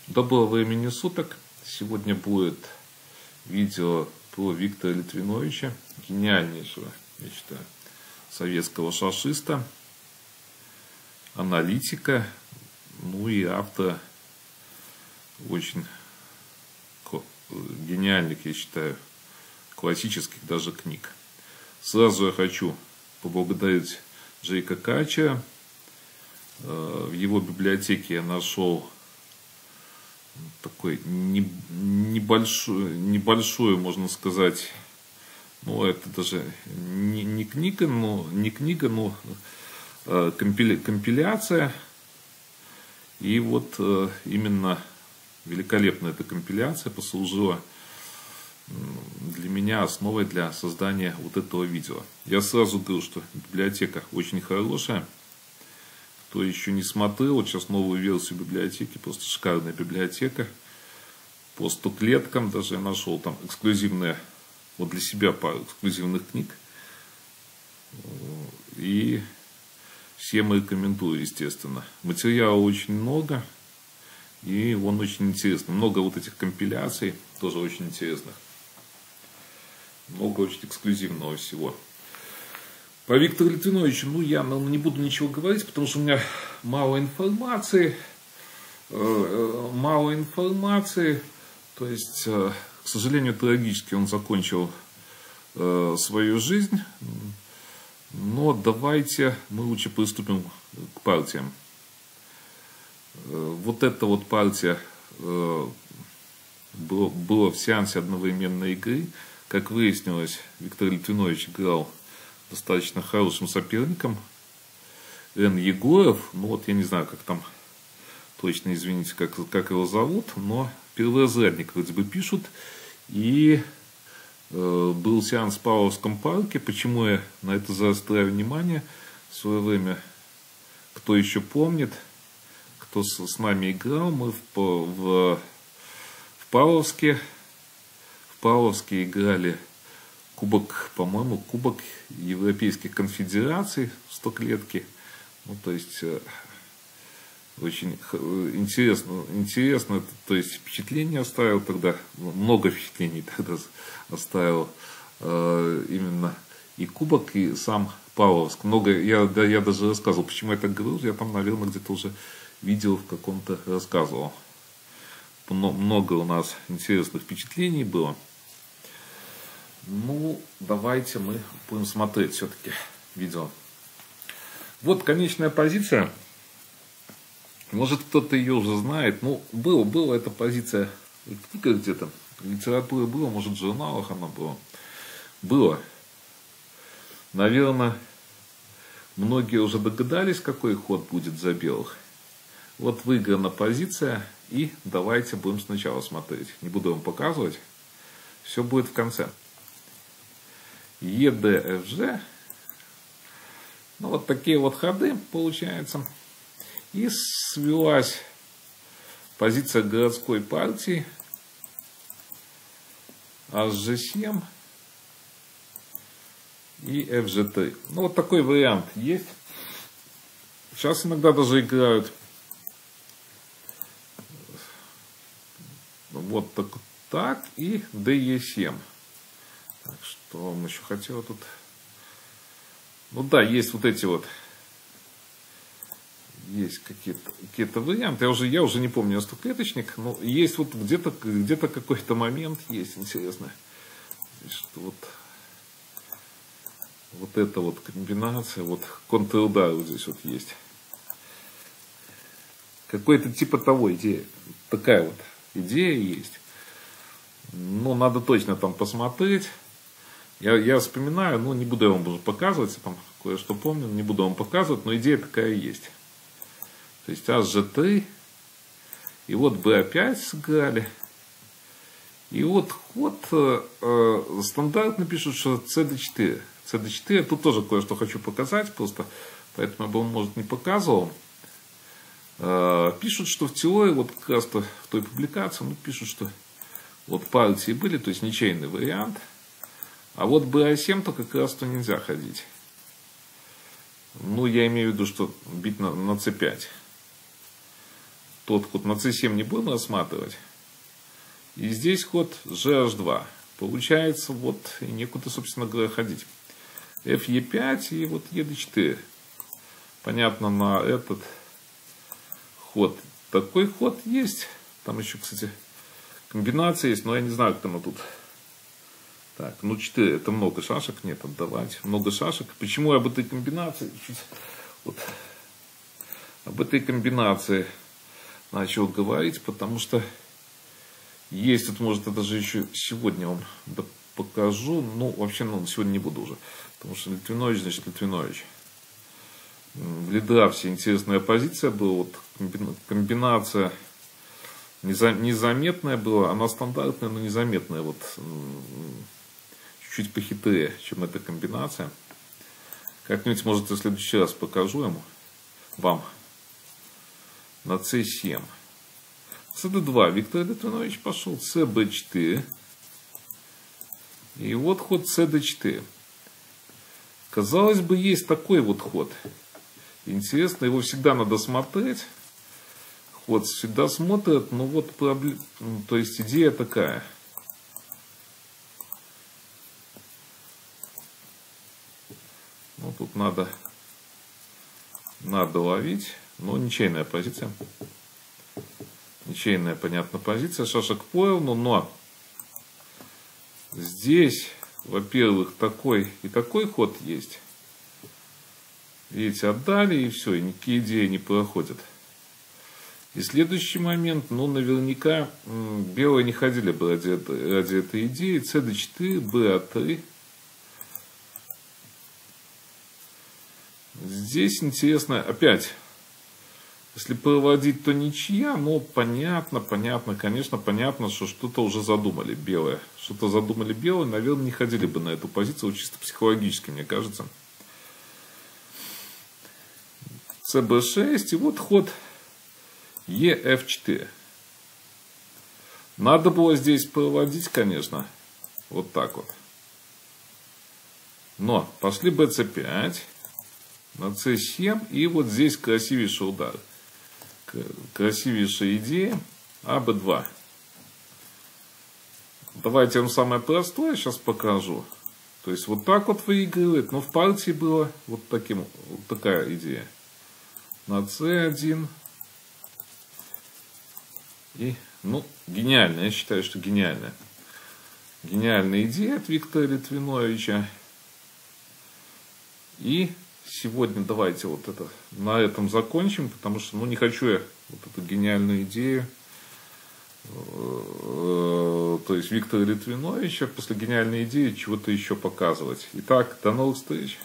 Доброго времени суток. Сегодня будет видео про Виктора Литвиновича, гениальнейшего, я считаю, советского шашиста, аналитика, ну и автора очень гениальных, я считаю, классических даже книг. Сразу я хочу поблагодарить Джейка Кача. В его библиотеке я нашел такой небольшую, можно сказать, ну это даже не книга, но компиляция. И вот именно великолепная эта компиляция послужила для меня основой для создания вот этого видео. Я сразу говорю, что библиотека очень хорошая. Кто еще не смотрел, вот сейчас новую версию библиотеки, просто шикарная библиотека. По 100 клеткам даже я нашел там эксклюзивные, вот для себя пару эксклюзивных книг. И всем рекомендую, естественно. Материала очень много, и он очень интересный. Много вот этих компиляций, тоже очень интересных. Много очень эксклюзивного всего. По Виктору Литвиновичу, я не буду ничего говорить, потому что у меня мало информации. То есть, к сожалению, трагически он закончил свою жизнь. Но давайте мы лучше приступим к партиям. Вот эта вот партия была в сеансе одновременной игры. Как выяснилось, Виктор Литвинович играл достаточно хорошим соперником. Н. Егоров. Ну вот я не знаю, как там точно, извините, как его зовут. Но перворазрядник вроде бы пишут. И был сеанс в Павловском парке. Почему я на это заостряю внимание? В свое время, кто еще помнит, кто с нами играл, мы в Павловске играли кубок, по-моему, кубок Европейских конфедераций, 100 клетки. Ну, то есть, очень интересно, то есть, впечатление оставил тогда, много впечатлений тогда оставил именно и кубок, и сам Павловск. Я даже рассказывал, почему я так говорю, я там, наверное, где-то уже видео в каком-то рассказывал. Много у нас интересных впечатлений было. Ну, давайте мы будем смотреть все-таки видео. Вот конечная позиция. Может, кто-то ее уже знает. Ну, была эта позиция в книгах где-то. В литературе было, может, в журналах она была. Было. Наверное, многие уже догадались, какой ход будет за белых. Вот выиграна позиция. И давайте будем сначала смотреть. Не буду вам показывать. Все будет в конце. ЕДФЖ. Ну, вот такие вот ходы получается. И свелась позиция городской партии. HG7 и FG3. Ну, вот такой вариант есть. Сейчас иногда даже играют вот так и DE7. Так, что вам еще хотел тут? Ну да, есть вот эти вот. Есть какие-то варианты. Я уже не помню, 100-клеточник. Но есть вот где-то какой-то момент есть интересный. Что вот эта вот комбинация. Вот контрудар вот здесь вот есть. Какой-то типа того идея. Такая вот идея есть. Ну, надо точно там посмотреть. Я вспоминаю, но не буду я вам уже показывать. Я там кое-что помню, не буду вам показывать, но идея такая есть. То есть HG3. И вот B5 сыграли. И вот ход стандартно пишут, что CD4. CD4, тут тоже кое-что хочу показать, просто поэтому я бы, может, не показывал. Пишут, что в теории, вот как раз в той публикации, пишут, что вот партии были, то есть ничейный вариант. А вот BA7 то как раз то нельзя ходить. Ну, я имею в виду, что бить на C5. тот ход на c7 не будем рассматривать. И здесь ход gh2. Получается, вот, и некуда, собственно говоря, ходить. Fe5 и вот ед4. Понятно, на этот ход такой ход есть. Там еще, кстати, комбинация есть, но я не знаю, как оно тут. Так, ну 4, это много шашек, нет, отдавать. Много шашек. Почему я об этой комбинации? Вот, об этой комбинации начал говорить, потому что есть, вот, может, это же еще сегодня вам покажу. Ну, вообще, ну, сегодня не буду уже. Потому что Литвинович, значит, Литвинович. В Лидрафте интересная позиция была. Вот комбинация незаметная была. Она стандартная, но незаметная. Вот чуть-чуть похитрее, чем эта комбинация. Как-нибудь, может, в следующий раз покажу вам на c7. cd2. Виктор Литвинович пошел. cb4. И вот ход cd4. Казалось бы, есть такой вот ход. Интересно, его всегда надо смотреть. Ход всегда смотрят, но вот проблема, то есть идея такая. Ну, тут надо ловить. Но ничейная позиция. Ничейная, понятно, позиция. Шашек поровну, но здесь, во-первых, такой и такой ход есть. Видите, отдали, и все, и никакие идеи не проходят. И следующий момент, ну, наверняка белые не ходили бы ради этой идеи. cd4, ba3. Здесь интересно, опять, если проводить, то ничья, но понятно, конечно, понятно, что что-то уже задумали белые. Что-то задумали белые, наверное, не ходили бы на эту позицию, чисто психологически, мне кажется. cb6, и вот ход ef4. Надо было здесь проводить, конечно, вот так вот. Но пошли bc5, на c7, и вот здесь красивейший удар. Красивейшая идея. АБ2. Давайте я вам самое простое сейчас покажу. То есть вот так вот выигрывает. Но в партии была вот такая идея. На c1. И, ну, гениально. Я считаю, что гениальная. Гениальная идея от Виктора Литвиновича. И сегодня давайте вот это на этом закончим, потому что, ну, не хочу я вот эту гениальную идею, то есть Виктора Литвиновича после гениальной идеи чего-то еще показывать. Итак, до новых встреч.